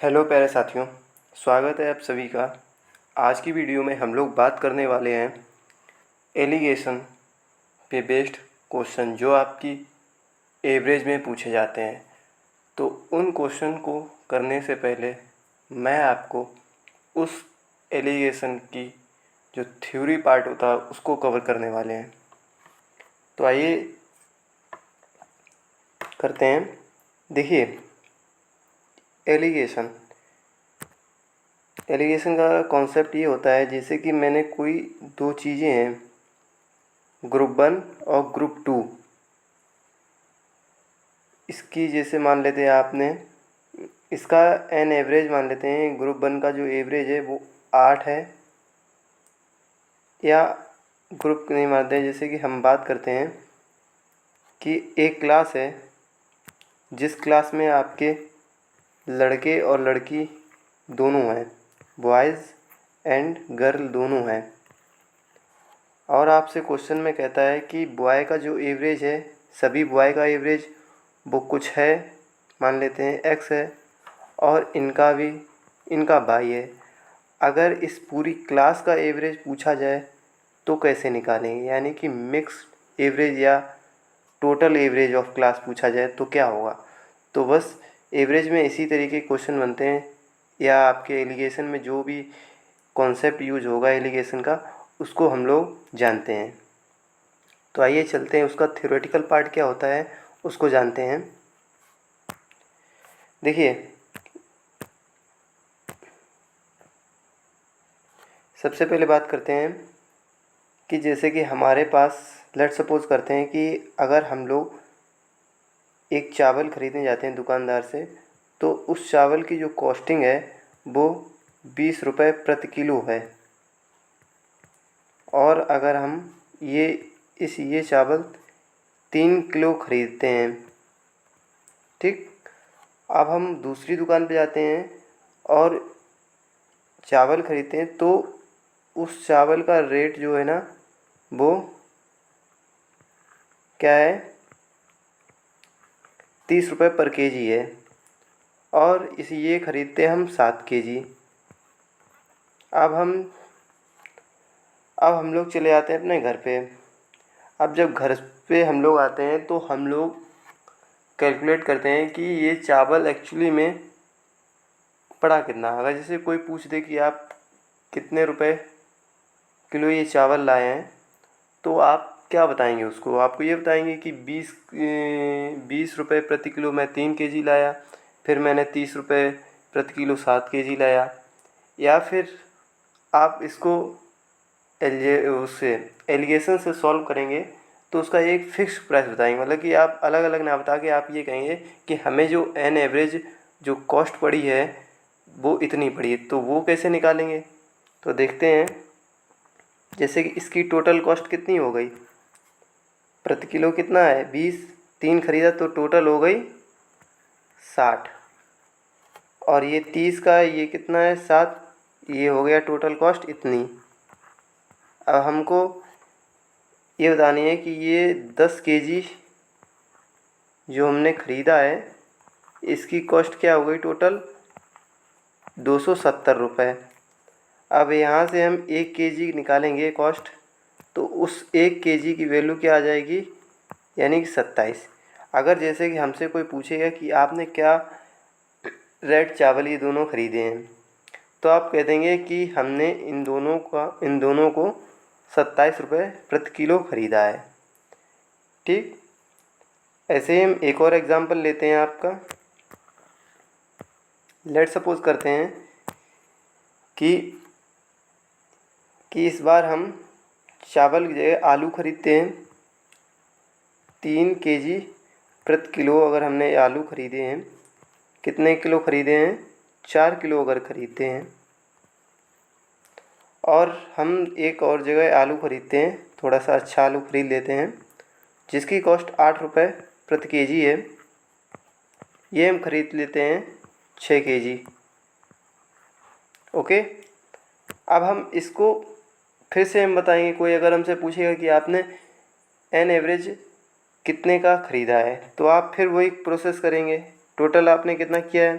Hello प्यारे साथियों, स्वागत है आप सभी का। आज की वीडियो में हम लोग बात करने वाले हैं एलिगेशन पे बेस्ड क्वेश्चन जो आपकी एवरेज में पूछे जाते हैं। तो उन क्वेश्चन को करने से पहले मैं आपको उस एलिगेशन की जो थ्योरी पार्ट होता है उसको कवर करने वाले हैं। तो आइए करते हैं। देखिए, एलिगेशन का कॉन्सेप्ट ये होता है, जैसे कि मैंने कोई दो चीज़ें हैं, ग्रुप 1 और ग्रुप 2। इसकी जैसे मान लेते हैं आपने, इसका एन एवरेज मान लेते हैं। ग्रुप 1 का जो एवरेज है वो 8 है, या ग्रुप नहीं मानते हैं। जैसे कि हम बात करते हैं कि एक क्लास है जिस क्लास में आपके लड़के और लड़की दोनों हैं, बॉयज़ एंड गर्ल दोनों हैं। और आपसे क्वेश्चन में कहता है कि बॉय का जो एवरेज है, सभी बॉय का एवरेज वो कुछ है, मान लेते हैं एक्स है, और इनका वाई है। अगर इस पूरी क्लास का एवरेज पूछा जाए तो कैसे निकालेंगे, यानी कि मिक्स्ड एवरेज या टोटल एवरेज ऑफ क्लास पूछा जाए तो क्या होगा। तो बस एवरेज में इसी तरीके के क्वेश्चन बनते हैं, या आपके एलिगेशन में जो भी कॉन्सेप्ट यूज होगा एलिगेशन का, उसको हम लोग जानते हैं। तो आइए चलते हैं, उसका थ्योरेटिकल पार्ट क्या होता है उसको जानते हैं। देखिए, सबसे पहले बात करते हैं कि जैसे कि हमारे पास, लेट सपोज करते हैं कि अगर हम लोग एक चावल ख़रीदने जाते हैं दुकानदार से, तो उस चावल की जो कॉस्टिंग है वो 20 रुपये प्रति किलो है। और अगर हम ये चावल 3 किलो ख़रीदते हैं, ठीक। अब हम दूसरी दुकान पे जाते हैं और चावल ख़रीदते हैं, तो उस चावल का रेट जो है ना, वो क्या है, 30 रुपये पर केजी है। और ये ख़रीदते हैं हम 7 केजी। अब हम लोग चले आते हैं अपने घर पे। अब जब घर पे हम लोग आते हैं तो हम लोग कैलकुलेट करते हैं कि ये चावल एक्चुअली में पड़ा कितना। अगर जैसे कोई पूछ दे कि आप कितने रुपए किलो ये चावल लाए हैं, तो आप क्या बताएंगे उसको। आपको ये बताएंगे कि 20 रुपये प्रति किलो मैं 3 केजी लाया, फिर मैंने 30 रुपये प्रति किलो 7 केजी लाया। या फिर आप इसको उससे एलिगेशन से सॉल्व करेंगे तो उसका एक फ़िक्स प्राइस बताएंगे। मतलब कि आप अलग अलग ना बता के आप ये कहेंगे कि हमें जो एन एवरेज जो कॉस्ट पड़ी है वो इतनी पड़ी है। तो वो कैसे निकालेंगे, तो देखते हैं। जैसे कि इसकी टोटल कॉस्ट कितनी हो गई, प्रति किलो कितना है 20, 3 खरीदा तो टोटल हो गई 60। और ये 30 का ये कितना है 7, ये हो गया टोटल कॉस्ट इतनी। अब हमको ये बतानी है कि ये 10 केजी जो हमने ख़रीदा है, इसकी कॉस्ट क्या हो गई टोटल 270 रुपये। अब यहाँ से हम 1 केजी निकालेंगे कॉस्ट, तो उस 1 केजी की वैल्यू क्या आ जाएगी, यानी कि 27। अगर जैसे कि हमसे कोई पूछेगा कि आपने क्या रेड चावल ये दोनों ख़रीदे हैं, तो आप कह देंगे कि हमने इन दोनों को 27 रुपये प्रति किलो ख़रीदा है, ठीक। ऐसे ही हम एक और एग्ज़ाम्पल लेते हैं आपका। लेट सपोज करते हैं कि इस बार हम चावल की जगह आलू ख़रीदते हैं 3 केजी प्रति किलो। अगर हमने आलू ख़रीदे हैं, कितने किलो ख़रीदे हैं, 4 किलो अगर ख़रीदते हैं, और हम एक और जगह आलू ख़रीदते हैं, थोड़ा सा अच्छा आलू ख़रीद लेते हैं जिसकी कॉस्ट 8 रुपये प्रति केजी है, ये हम ख़रीद लेते हैं 6 केजी। ओके। अब हम इसको फिर से हम बताएंगे। कोई अगर हमसे पूछेगा कि आपने एन एवरेज कितने का ख़रीदा है, तो आप फिर वही प्रोसेस करेंगे। टोटल आपने कितना किया है,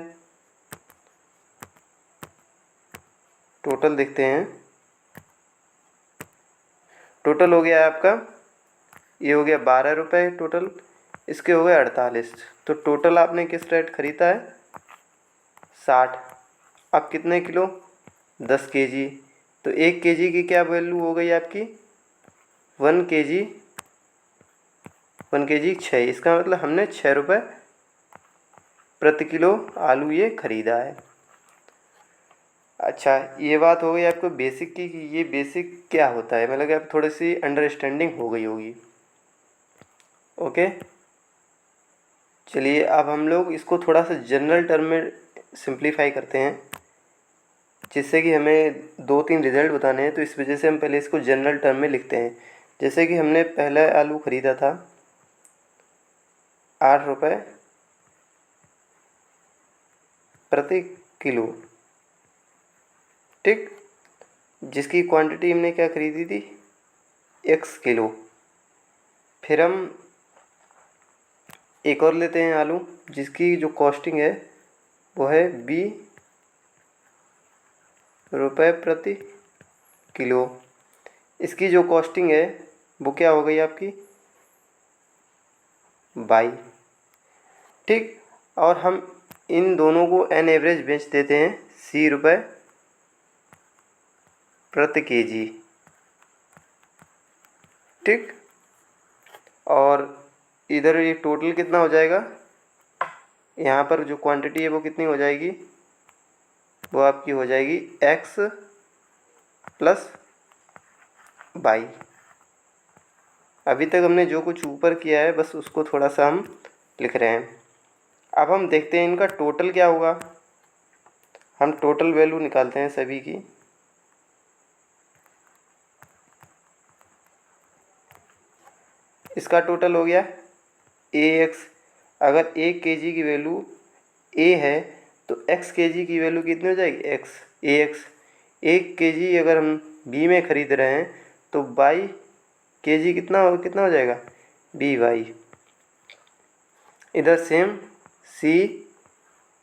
टोटल देखते हैं। टोटल हो गया है आपका, ये हो गया 12 रुपये टोटल, इसके हो गए 48। तो टोटल आपने किस रेट ख़रीदा है? 60। अब कितने किलो? 10 kg। तो 1 kg की क्या वैल्यू हो गई आपकी? 1 kg। 1 kg 6, इसका मतलब हमने 6 रुपये प्रति किलो आलू ये ख़रीदा है। अच्छा, ये बात हो गई आपको बेसिक की कि ये बेसिक क्या होता है, मतलब कि आप थोड़ी सी अंडरस्टैंडिंग हो गई होगी। ओके, चलिए अब हम लोग इसको थोड़ा सा जनरल टर्म में सिंप्लीफाई करते हैं, जिससे कि हमें 2-3 रिज़ल्ट बताने हैं। तो इस वजह से हम पहले इसको जनरल टर्म में लिखते हैं। जैसे कि हमने पहला आलू ख़रीदा था 8 रुपये प्रति किलो, ठीक, जिसकी क्वांटिटी हमने क्या ख़रीदी थी? x kilo. फिर हम एक और लेते हैं आलू, जिसकी जो कॉस्टिंग है वो है 20 रुपये प्रति किलो। इसकी जो कॉस्टिंग है वो क्या हो गई आपकी? 22, ठीक। और हम इन दोनों को एन एवरेज बेच देते हैं 80 रुपये प्रति kg, ठीक। और इधर ये टोटल कितना हो जाएगा? यहाँ पर जो क्वांटिटी है वो कितनी हो जाएगी? वो आपकी हो जाएगी x + y। अभी तक हमने जो कुछ ऊपर किया है बस उसको थोड़ा सा हम लिख रहे हैं। अब हम देखते हैं इनका टोटल क्या होगा। हम टोटल वैल्यू निकालते हैं सभी की। इसका टोटल हो गया ax। अगर 1 kg की वैल्यू a है तो x kg की वैल्यू कितनी हो जाएगी? x, ax। 1 kg अगर हम b में ख़रीद रहे हैं तो y kg कितना हो जाएगा? by। इधर same c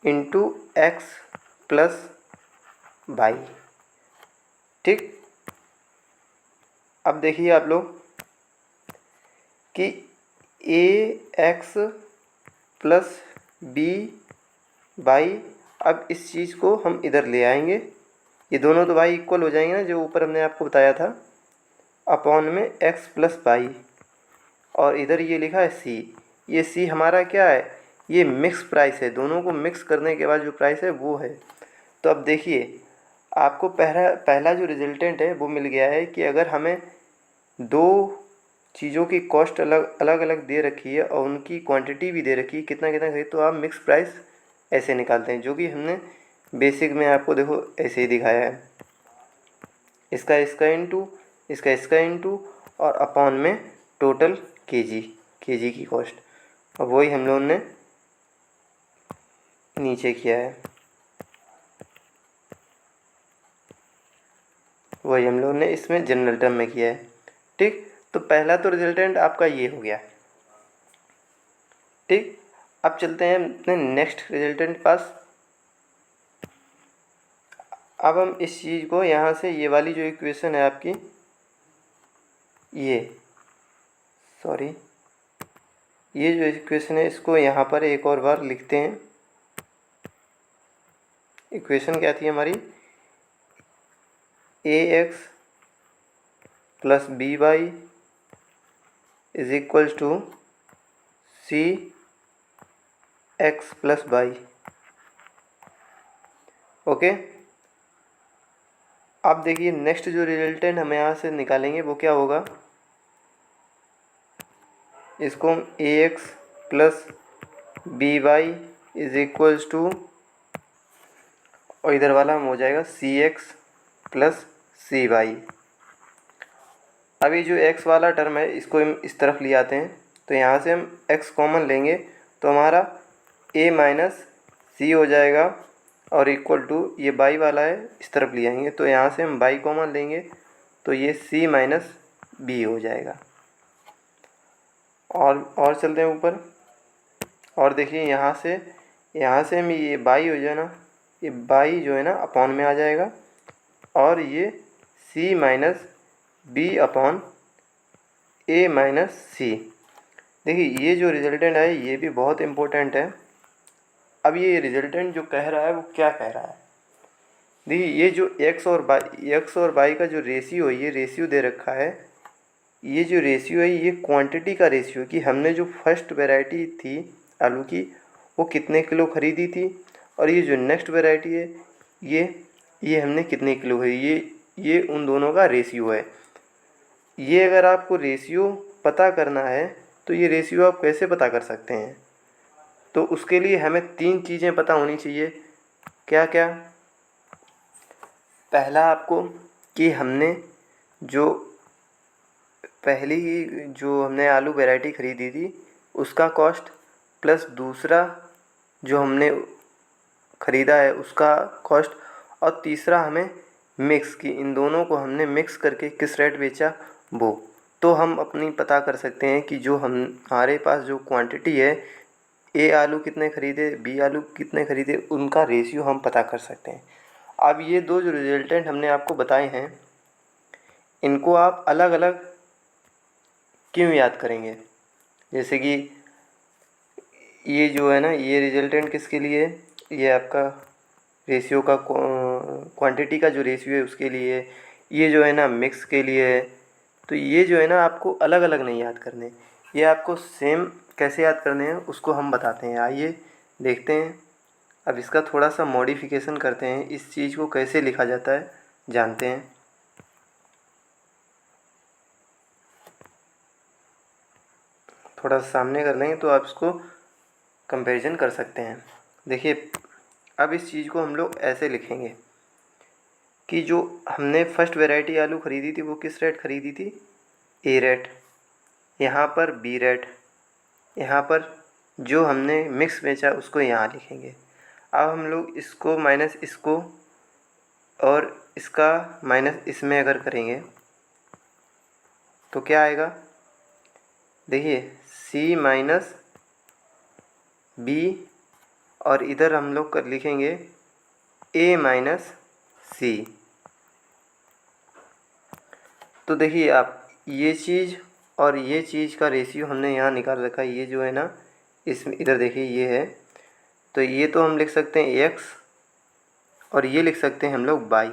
into x plus y, ठीक। अब देखिए आप लोग कि ax प्लस by, अब इस चीज़ को हम इधर ले आएंगे। ये दोनों तो भाई इक्वल हो जाएंगे ना, जो ऊपर हमने आपको बताया था, अपॉन में x प्लस y। और इधर ये लिखा है c। ये c हमारा क्या है? ये मिक्स प्राइस है, दोनों को मिक्स करने के बाद जो प्राइस है वो है। तो अब देखिए आपको पहला जो रिजल्टेंट है वो मिल गया है कि अगर हमें दो चीज़ों की कॉस्ट अलग अलग दे रखी है और उनकी क्वांटिटी भी दे रखी है कितना कितना है, तो आप मिक्स प्राइस ऐसे निकालते हैं, जो कि हमने बेसिक में आपको देखो ऐसे ही दिखाया है। इसका इंटू और अपॉन में टोटल केजी की कॉस्ट। और वही हम लोगों ने नीचे किया है, वही हम लोगों ने इसमें जनरल टर्म में किया है, ठीक। तो पहला तो रिजल्टेंट आपका ये हो गया, ठीक। अब चलते हैं अपने नेक्स्ट रिजल्टेंट पास। अब हम इस चीज़ को यहाँ से, ये वाली जो इक्वेशन है आपकी, ये जो इक्वेशन है इसको यहाँ पर एक और बार लिखते हैं। इक्वेशन क्या थी हमारी? ax plus by is equals to c x plus y. Okay, अब देखिए नेक्स्ट जो रिजल्टेंट हम यहाँ से निकालेंगे वो क्या होगा? इसको हम ax plus by is equals to, और इधर वाला हम हो जाएगा cx प्लस cy। अभी जो x वाला टर्म है इसको हम इस तरफ ले आते हैं, तो यहाँ से हम x कॉमन लेंगे तो हमारा a माइनस सी हो जाएगा, और इक्वल टू ये y वाला है इस तरफ ले आएंगे तो यहाँ से हम y कॉमन लेंगे तो ये c माइनस बी हो जाएगा। और चलते हैं ऊपर, और देखिए यहाँ से हम ये y हो जाए ना, ये y जो है ना अपॉन में आ जाएगा, और ये सी माइनस बी अपॉन ए माइनस सी। देखिए ये जो रिजल्टेंट है ये भी बहुत इम्पोर्टेंट है। अब ये रिजल्टेंट जो कह रहा है वो क्या कह रहा है, देखिए ये जो एक्स और वाई का जो रेशियो है, ये रेशियो दे रखा है। ये जो रेशियो है ये क्वांटिटी का रेशियो, कि हमने जो फर्स्ट वैरायटी थी आलू की वो कितने किलो ख़रीदी थी, और ये जो नेक्स्ट वैरायटी है ये हमने कितने किलो खरीदी, ये उन दोनों का रेशियो है। ये अगर आपको रेशियो पता करना है तो ये रेशियो आप कैसे पता कर सकते हैं, तो उसके लिए हमें 3 चीज़ें पता होनी चाहिए। क्या क्या? पहला आपको कि हमने जो हमने आलू वैरायटी ख़रीदी थी उसका कॉस्ट, प्लस दूसरा जो हमने ख़रीदा है उसका कॉस्ट, और तीसरा हमें मिक्स की इन दोनों को हमने मिक्स करके किस रेट बेचा वो। तो हम अपनी पता कर सकते हैं कि जो हमारे पास जो क्वांटिटी है, ए आलू कितने ख़रीदे, बी आलू कितने ख़रीदे, उनका रेशियो हम पता कर सकते हैं। अब ये दो जो रिजल्टेंट हमने आपको बताए हैं इनको आप अलग अलग क्यों याद करेंगे, जैसे कि ये जो है ना ये रिजल्टेंट किसके लिए है, ये आपका रेशियो का क्वांटिटी का जो रेशियो है उसके लिए, ये जो है ना मिक्स के लिए है। तो ये जो है ना आपको अलग अलग नहीं याद करने, ये आपको सेम कैसे याद करने हैं उसको हम बताते हैं। आइए देखते हैं। अब इसका थोड़ा सा मॉडिफिकेशन करते हैं, इस चीज़ को कैसे लिखा जाता है जानते हैं। थोड़ा सामने कर लेंगे तो आप इसको कंपैरिजन कर सकते हैं। देखिए अब इस चीज़ को हम लोग ऐसे लिखेंगे कि जो हमने फर्स्ट वैरायटी आलू ख़रीदी थी वो किस रेट ख़रीदी थी, ए रेट, यहाँ पर बी रेट, यहाँ पर जो हमने मिक्स बेचा उसको यहाँ लिखेंगे। अब हम लोग इसको माइनस इसको और इसका माइनस इसमें अगर करेंगे तो क्या आएगा, देखिए सी माइनस बी, और इधर हम लोग कर लिखेंगे ए माइनस सी। तो देखिए आप ये चीज़ और ये चीज़ का रेशियो हमने यहाँ निकाल रखा है, ये जो है ना इसमें इधर देखिए ये है, तो ये तो हम लिख सकते हैं एक्स और ये लिख सकते हैं हम लोग वाई,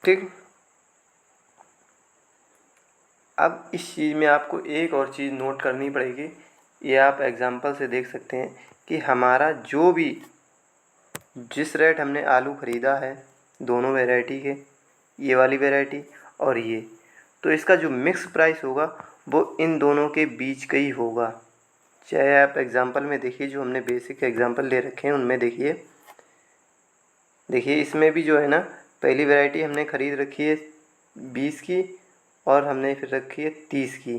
ठीक। अब इस चीज़ में आपको एक और चीज़ नोट करनी पड़ेगी, ये आप एग्ज़ाम्पल से देख सकते हैं कि हमारा जो भी जिस रेट हमने आलू ख़रीदा है दोनों वैरायटी के, ये वाली वैरायटी और ये, तो इसका जो मिक्स प्राइस होगा वो इन दोनों के बीच का ही होगा। चाहे आप एग्ज़ाम्पल में देखिए, जो हमने बेसिक एग्ज़ाम्पल ले रखे हैं उनमें देखिए इसमें भी जो है ना पहली वैरायटी हमने ख़रीद रखी है 20 की और हमने फिर रखी है 30 की,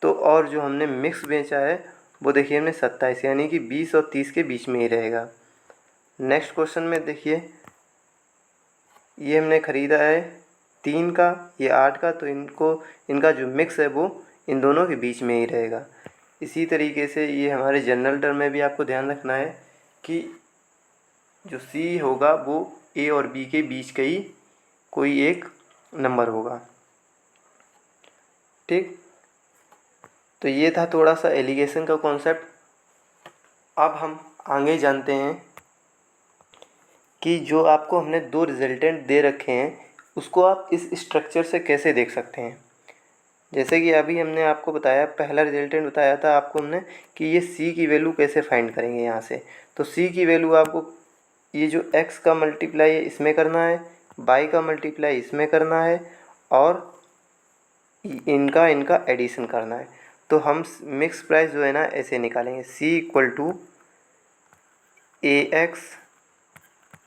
तो और जो हमने मिक्स बेचा है वो देखिए हमने 27, यानी कि 20 और 30 के बीच में ही रहेगा। नेक्स्ट क्वेश्चन में देखिए ये हमने ख़रीदा है 3 का, ये 8 का, तो इनका जो मिक्स है वो इन दोनों के बीच में ही रहेगा। इसी तरीके से ये हमारे जनरल टर्म में भी आपको ध्यान रखना है कि जो सी होगा वो ए और बी के बीच का ही कोई एक नंबर होगा, ठीक। तो ये था थोड़ा सा एलिगेशन का कॉन्सेप्ट। अब हम आगे जानते हैं कि जो आपको हमने दो रिजल्टेंट दे रखे हैं उसको आप इस स्ट्रक्चर से कैसे देख सकते हैं। जैसे कि अभी हमने आपको बताया, पहला रिजल्टेंट बताया था आपको हमने कि ये सी की वैल्यू कैसे फाइंड करेंगे यहाँ से। तो सी की वैल्यू आपको ये जो एक्स का मल्टीप्लाई है इसमें करना है, वाई का मल्टीप्लाई इसमें करना है, और इनका एडिशन करना है। तो हम मिक्स प्राइस जो है ना ऐसे निकालेंगे, C equal to A X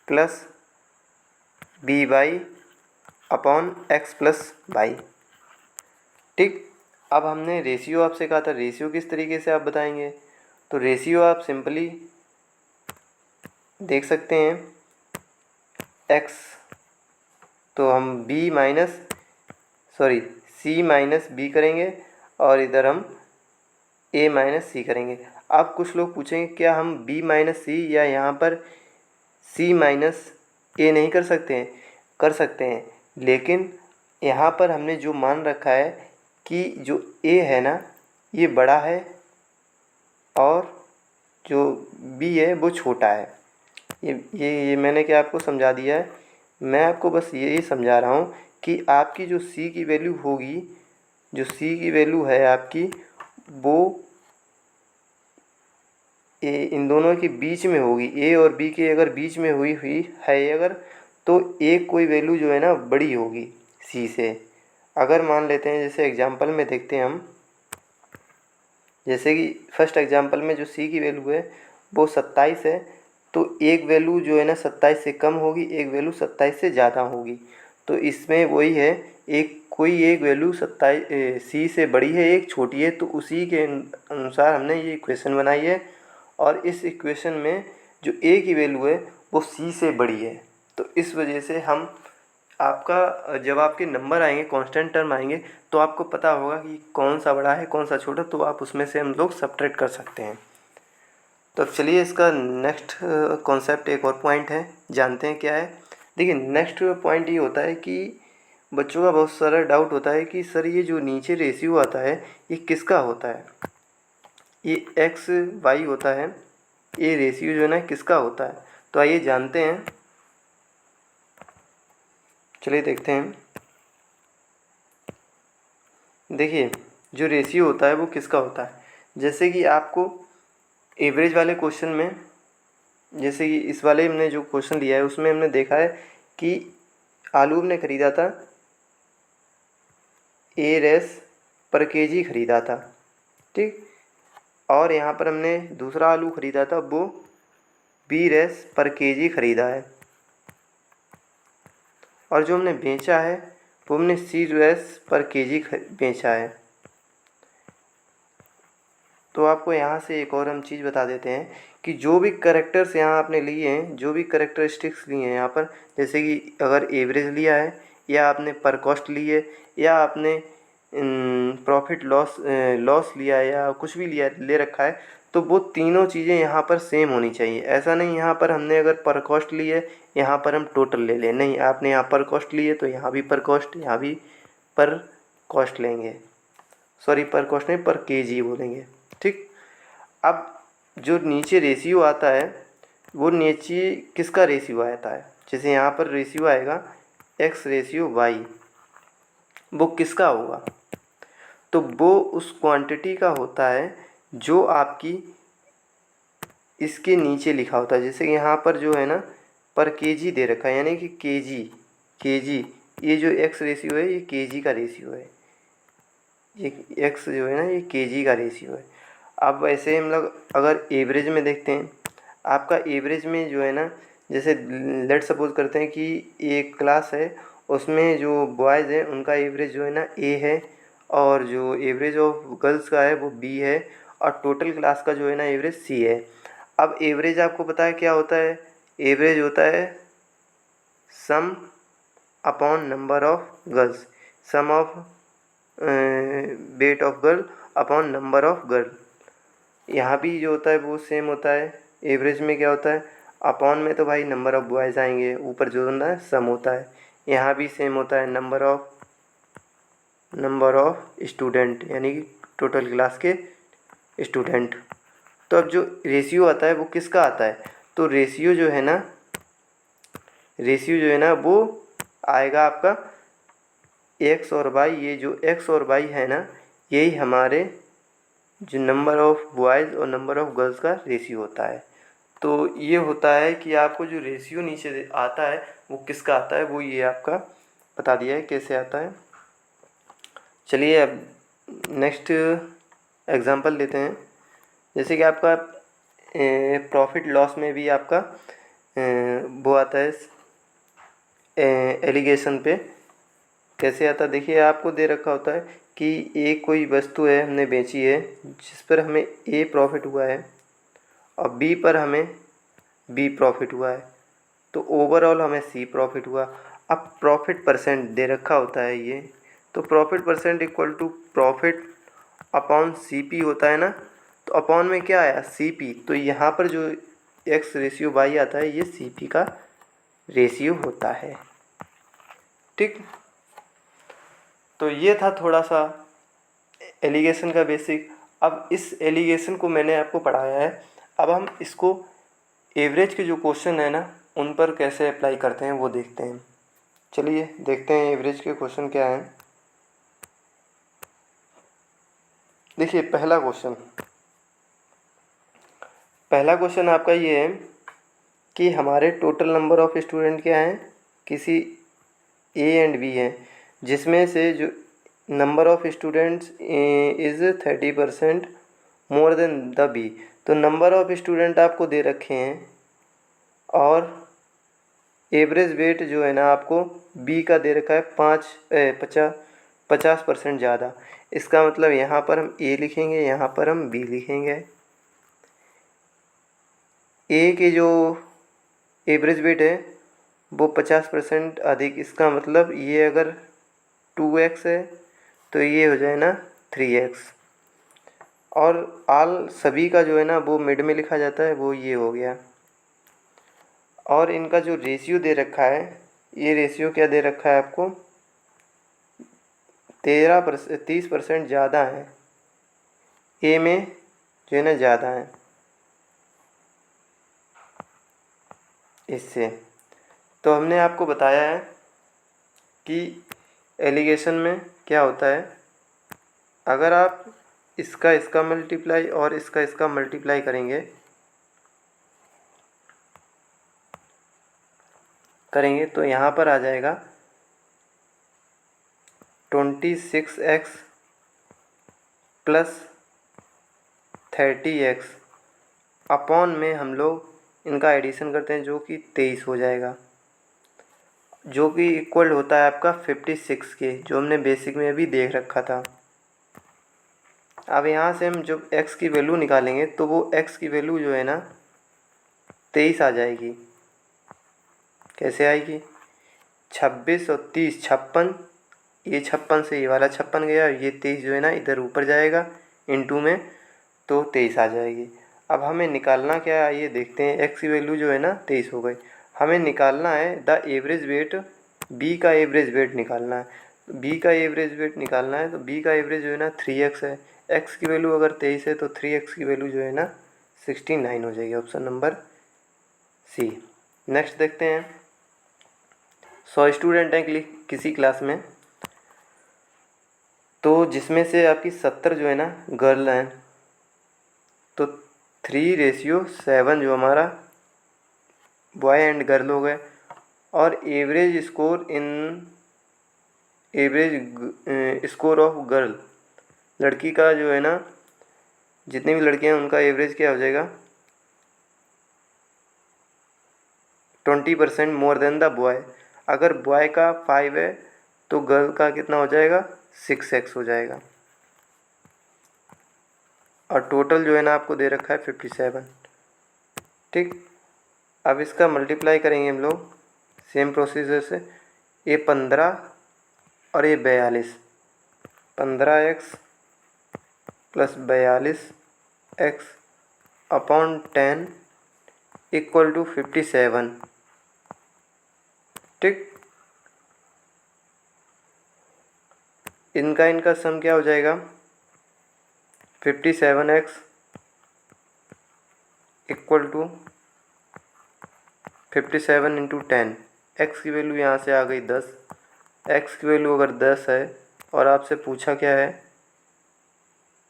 plus B Y upon X plus Y, ठीक। अब हमने रेशियो आपसे कहा था, रेशियो किस तरीके से आप बताएंगे, तो रेशियो आप सिंपली देख सकते हैं एक्स, तो हम सी माइनस बी करेंगे और इधर हम ए माइनस सी करेंगे। अब कुछ लोग पूछेंगे क्या हम बी माइनस सी या यहाँ पर सी माइनस ए नहीं कर सकते हैं? कर सकते हैं, लेकिन यहाँ पर हमने जो मान रखा है कि जो ए है ना ये बड़ा है और जो बी है वो छोटा है। ये मैंने क्या आपको समझा दिया है? मैं आपको बस यही समझा रहा हूँ कि आपकी जो सी की वैल्यू होगी, जो सी की वैल्यू है आपकी, वो इन दोनों के बीच में होगी। ए और बी के अगर बीच में हुई हुई है अगर, तो एक कोई वैल्यू जो है ना बड़ी होगी सी से। अगर मान लेते हैं, जैसे एग्जांपल में देखते हैं हम, जैसे कि फर्स्ट एग्जांपल में जो सी की वैल्यू है वो 27 है, तो एक वैल्यू जो है ना 27 से कम होगी, एक वैल्यू 27 से ज़्यादा होगी। तो इसमें वही है, एक वैल्यू 27 सी से बड़ी है, एक छोटी है, तो उसी के अनुसार हमने ये इक्वेशन बनाई है। और इस इक्वेशन में जो ए की वैल्यू है वो सी से बड़ी है। तो इस वजह से हम आपका जब आपके नंबर आएंगे, कांस्टेंट टर्म आएंगे, तो आपको पता होगा कि कौन सा बड़ा है कौन सा छोटा, तो आप उसमें से हम लोग सब्ट्रैक्ट कर सकते हैं। तो अब चलिए इसका नेक्स्ट कॉन्सेप्ट, एक और पॉइंट है, जानते हैं क्या है। देखिए नेक्स्ट पॉइंट ये होता है कि बच्चों का बहुत सारा डाउट होता है कि सर ये जो नीचे रेशियो आता है ये किसका होता है? ये एक्स वाई होता है, ये रेशियो जो है ना किसका होता है? तो आइए जानते हैं, चलिए देखते हैं। देखिए जो रेशियो होता है वो किसका होता है? जैसे कि आपको एवरेज वाले क्वेश्चन में, जैसे कि इस वाले हमने जो क्वेश्चन लिया है उसमें हमने देखा है कि आलू हमने ख़रीदा था, ए रेस पर केजी ख़रीदा था, ठीक। और यहाँ पर हमने दूसरा आलू ख़रीदा था, वो बी रेस पर केजी ख़रीदा है। और जो हमने बेचा है वो हमने सी रेस पर केजी बेचा है। तो आपको यहाँ से एक और हम चीज़ बता देते हैं कि जो भी करेक्टर्स यहाँ आपने लिए हैं, जो भी करेक्टरिस्टिक्स लिए हैं यहाँ पर, जैसे कि अगर एवरेज लिया है, या आपने पर कॉस्ट ली है, या आपने प्रॉफिट लॉस लिया है, या कुछ भी लिया ले रखा है, तो वो तीनों चीज़ें यहाँ पर सेम होनी चाहिए। ऐसा नहीं यहाँ पर हमने अगर पर कॉस्ट ली है यहाँ पर हम टोटल ले लें, नहीं, आपने यहाँ पर कॉस्ट ली है तो यहाँ भी पर कॉस्ट, यहाँ भी पर कॉस्ट लेंगे, सॉरी पर कॉस्ट नहीं, पर केजी बोलेंगे, ठीक। अब जो नीचे रेशियो आता है वो नीचे किसका रेशियो आता है? जैसे यहाँ पर रेशियो आएगा एक्स रेशियो वाई, वो किसका होगा? तो वो उस क्वांटिटी का होता है जो आपकी इसके नीचे लिखा होता है। जैसे यहाँ पर जो है ना पर केजी दे रखा है, यानी कि केजी, ये जो एक्स रेशियो है ये केजी का रेशियो है, ये एक्स जो है ना ये केजी का रेशियो है। अब वैसे हम लोग अगर एवरेज में देखते हैं, आपका एवरेज में जो है ना, जैसे लेट सपोज करते हैं कि एक क्लास है, उसमें जो बॉयज़ हैं उनका एवरेज जो है ना ए है, और जो एवरेज ऑफ गर्ल्स का है वो बी है, और टोटल क्लास का जो है ना एवरेज सी है। अब एवरेज आपको पता है क्या होता है? एवरेज होता है sum upon number of girls, sum of weight of girl upon number of girl. यहाँ भी जो होता है वो सेम होता है। एवरेज में क्या होता है? अपॉन में तो भाई नंबर ऑफ बॉयज़ आएंगे, ऊपर जो होता है सम होता है। यहाँ भी सेम होता है, नंबर ऑफ स्टूडेंट, यानी कि टोटल क्लास के स्टूडेंट। तो अब जो रेशियो आता है वो किसका आता है? तो रेशियो जो है ना वो आएगा आपका एक्स और वाई। ये जो एक्स और वाई है ना, यही हमारे जो नंबर ऑफ़ बॉयज़ और नंबर ऑफ़ गर्ल्स का रेशियो होता है। तो ये होता है कि आपको जो रेशियो नीचे आता है वो किसका आता है, वो ये आपका बता दिया है कैसे आता है। चलिए अब नेक्स्ट एग्ज़ाम्पल लेते हैं। जैसे कि आपका प्रॉफिट लॉस में भी आपका वो आता है एलिगेशन पे कैसे आता है। देखिए आपको दे रखा होता है कि एक कोई वस्तु है हमने बेची है जिस पर हमें ए प्रॉफिट हुआ है और बी पर हमें बी प्रॉफिट हुआ है, तो ओवरऑल हमें सी प्रॉफिट हुआ। अब प्रॉफिट परसेंट दे रखा होता है ये, तो profit percent equal to profit upon C P होता है ना। तो अपॉन में क्या आया? C P. तो यहाँ पर जो एक्स रेशियो वाई आता है ये सी पी का रेशियो होता है। ठीक, तो ये था थोड़ा सा एलिगेशन का बेसिक। अब इस एलिगेशन को मैंने आपको पढ़ाया है, अब हम इसको एवरेज के जो क्वेश्चन है ना उन पर कैसे अप्लाई करते हैं वो देखते हैं। चलिए देखते हैं एवरेज के क्वेश्चन क्या हैं। देखिए पहला क्वेश्चन आपका ये है कि हमारे टोटल नंबर ऑफ़ स्टूडेंट क्या हैं, किसी ए एंड बी हैं, जिसमें से जो number of students is 30% more than the B. तो नंबर ऑफ़ स्टूडेंट आपको दे रखे हैं और एवरेज वेट जो है ना आपको बी का दे रखा है 50% ज़्यादा। इसका मतलब यहाँ पर हम ए लिखेंगे, यहाँ पर हम बी लिखेंगे। ए के जो एवरेज वेट है वो 50% अधिक, इसका मतलब ये अगर 2x है तो ये हो जाए ना 3x। और आल सभी का जो है ना वो मिड में लिखा जाता है, वो ये हो गया। और इनका जो रेशियो दे रखा है, ये रेशियो क्या दे रखा है आपको, 30% ज़्यादा है, ए में जो है ना ज़्यादा है इससे। तो हमने आपको बताया है कि एलिगेशन में क्या होता है, अगर आप इसका मल्टीप्लाई और इसका मल्टीप्लाई करेंगे तो यहाँ पर आ जाएगा 26x प्लस 30x अपॉन में हम लोग इनका एडिशन करते हैं जो कि 23 हो जाएगा, जो कि इक्वल होता है आपका 56 के, जो हमने बेसिक में अभी देख रखा था। अब यहाँ से हम जब x की वैल्यू निकालेंगे तो वो x की वैल्यू जो है ना 23 आ जाएगी। कैसे आएगी, 26 और 30 56, ये 56 से ये वाला 56 गया, ये 23 जो है ना इधर ऊपर जाएगा इनटू में, तो 23 आ जाएगी। अब हमें निकालना क्या है ये देखते हैं। x की वैल्यू जो है ना 23 हो गई, हमें निकालना है द एवरेज वेट, b का एवरेज वेट निकालना है। b का एवरेज वेट निकालना है तो b का एवरेज जो है ना 3x है, x की वैल्यू अगर 23 है तो 3x की वैल्यू जो है ना 69 हो जाएगी, ऑप्शन नंबर सी। नेक्स्ट देखते हैं, 100 स्टूडेंट हैं किसी क्लास में, तो जिसमें से आपकी 70 जो है ना गर्ल हैं, तो 3:7 जो हमारा बॉय एंड गर्ल हो गए। और एवरेज स्कोर ऑफ गर्ल, लड़की का जो है ना जितनी भी लड़कियां हैं उनका एवरेज क्या हो जाएगा, 20% मोर देन द बॉय। अगर बॉय का 5 है तो गर्ल का कितना हो जाएगा, 6x हो जाएगा। और टोटल जो है ना आपको दे रखा है 57। ठीक, अब इसका मल्टीप्लाई करेंगे हम लोग सेम प्रोसीजर से, ये 15 और ये 42, 15x plus 42x upon 10 equal to 57। ठीक, इनका सम क्या हो जाएगा, 57x equal to 57 into 10। X की वैल्यू यहाँ से आ गई 10, एक्स की वैल्यू अगर 10 है और आपसे पूछा क्या है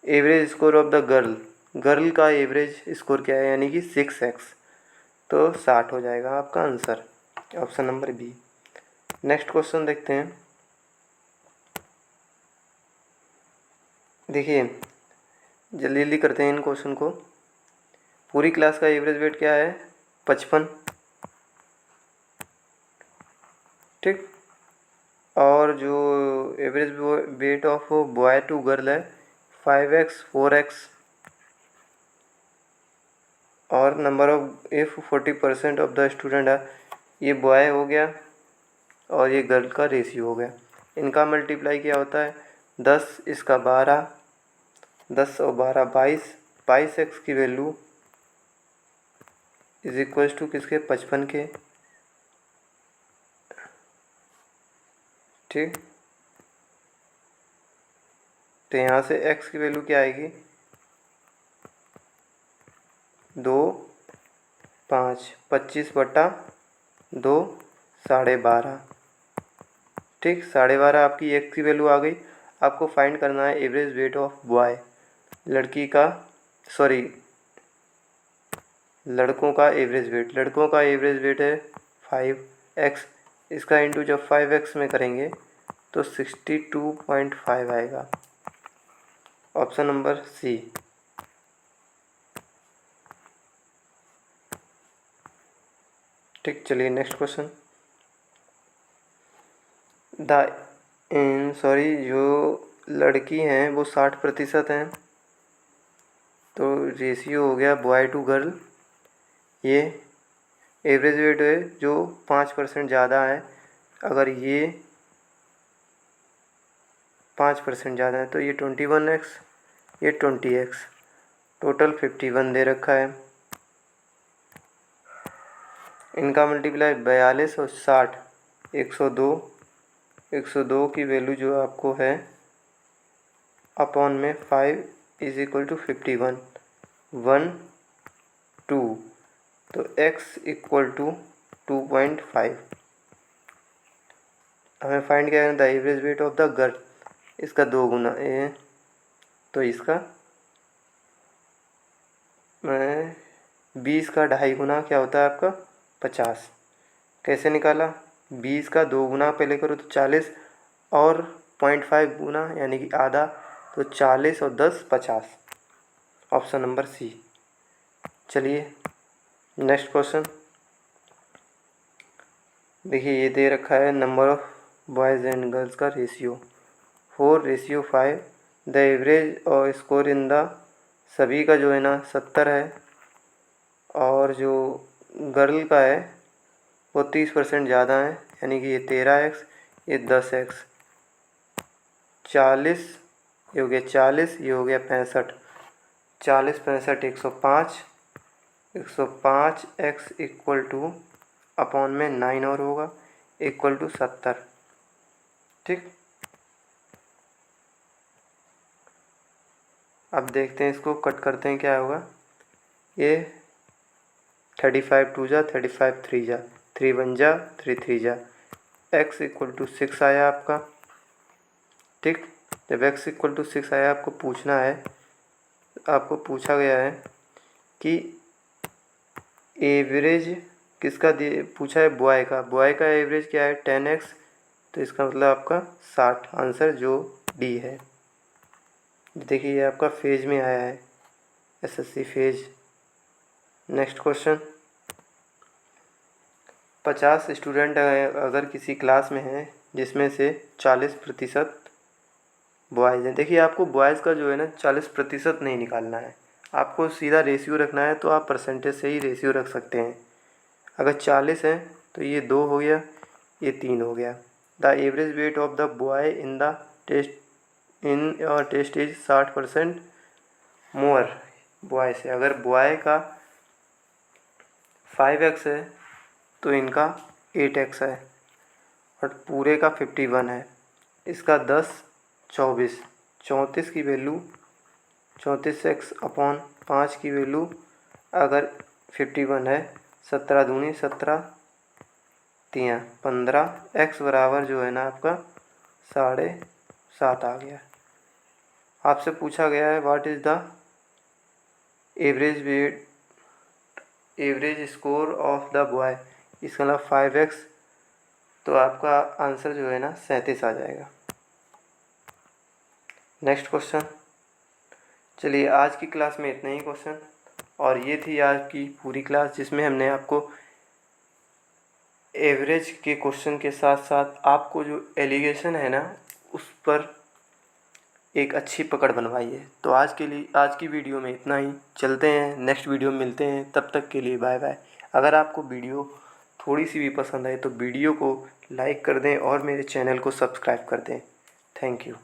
average score of the girl का एवरेज स्कोर क्या है, यानी कि 6x, तो 60 हो जाएगा आपका answer, option number B. Next question देखते हैं। देखिए जल्दी जल्दी करते हैं इन क्वेश्चन को। पूरी क्लास का एवरेज वेट क्या है, 55। ठीक, और जो average weight of boy to girl है 5x 4x। और number of if 40% of the student है, ये बॉय हो गया और ये गर्ल का रेशियो हो गया। इनका मल्टीप्लाई क्या होता है, 10 इसका 12, 10 और 12 22, 22x की वैल्यू इज इक्वल्स टू किसके, 55 के। ठीक। तो यहाँ से x की वैल्यू क्या आएगी, 2, 5, 25/2 12.5। ठीक, 12.5 आपकी x की वैल्यू आ गई। आपको फाइंड करना है एवरेज वेट ऑफ बॉय, लड़की का सॉरी लड़कों का एवरेज वेट। लड़कों का एवरेज वेट है 5x, इसका इंटू जब 5x में करेंगे तो 62.5 आएगा। Option number C. ठीक, चलिए नेक्स्ट क्वेश्चन। जो लड़की हैं वो 60% हैं, तो रेशियो हो गया बॉय टू गर्ल। ये एवरेज वेट है जो 5% ज़्यादा है, अगर ये 5% ज़्यादा है तो ये 21x, ये 20x, टोटल 51 दे रखा है। इनका मल्टीप्लाई 42 और 60, 102। 102 की वैल्यू जो आपको है अपॉन में 5 इज इक्वल टू 51, 1 2, तो x इक्वल टू 2.5। हमें फाइंड किया the average weight of the girl, इसका 2 गुना है तो इसका 20 का 2.5 गुना क्या होता है आपका 50। कैसे निकाला, 20 का 2 गुना पहले करो तो 40 और 0.5 गुना यानी कि आधा, तो 40 और 10 50। Option number C. चलिए नेक्स्ट क्वेश्चन देखिए, ये दे रखा है number of boys and girls का रेशियो 4:5। द एवरेज और स्कोर इन द, सभी का जो है ना 70 है, और जो गर्ल का है वो 30% ज़्यादा है, यानी कि ये 13x, ये 10x। 40, ये हो गया 40, ये हो गया 65। 40 65 105। 105x इक्वल टू अपॉन में 9 और होगा इक्वल टू 70। ठीक, अब देखते हैं इसको कट करते हैं क्या होगा। ये 35 2 जा 35 3 जा 3 1 जा 3 3 जा, x इक्वल टू 6 आया आपका। ठीक, जब x इक्वल टू 6 आया, आपको पूछना है, आपको पूछा गया है कि एवरेज किसका दिए, पूछा है बॉय का। बॉय का एवरेज क्या है 10x, तो इसका मतलब आपका 60 आंसर जो डी है। देखिए ये आपका फेज में आया है, SSC phase. Next question, 50 student अगर किसी क्लास में हैं जिसमें से 40% बॉयज़ हैं। देखिए आपको बॉयज़ का जो है ना 40% नहीं निकालना है, आपको सीधा रेशियो रखना है, तो आप परसेंटेज से ही रेशियो रख सकते हैं। अगर 40 है तो ये 2 हो गया, ये 3 हो गया। The average weight of the boy in the test is 60% more boy से। अगर बॉय का 5x है तो इनका 8x है, और पूरे का 51 है, इसका 10 24। 34 की वैल्यू 34x अपॉन 5 की वैल्यू अगर 51 है, 17 दूनी 17 3 15, x बराबर जो है ना आपका 7.5 आ गया। आपसे पूछा गया है what is the average wait, average score of the boy, इसका मतलब 5x, तो आपका आंसर जो है ना 37 आ जाएगा। Next question. चलिए आज की क्लास में इतना ही क्वेश्चन, और ये थी आज की पूरी क्लास जिसमें हमने आपको एवरेज के क्वेश्चन के साथ साथ आपको जो एलिगेशन है ना उस पर एक अच्छी पकड़ बनवाई है। तो आज की वीडियो में इतना ही, चलते हैं नेक्स्ट वीडियो में मिलते हैं, तब तक के लिए बाय बाय। अगर आपको वीडियो थोड़ी सी भी पसंद आए तो वीडियो को लाइक कर दें और मेरे चैनल को सब्सक्राइब कर दें। Thank you.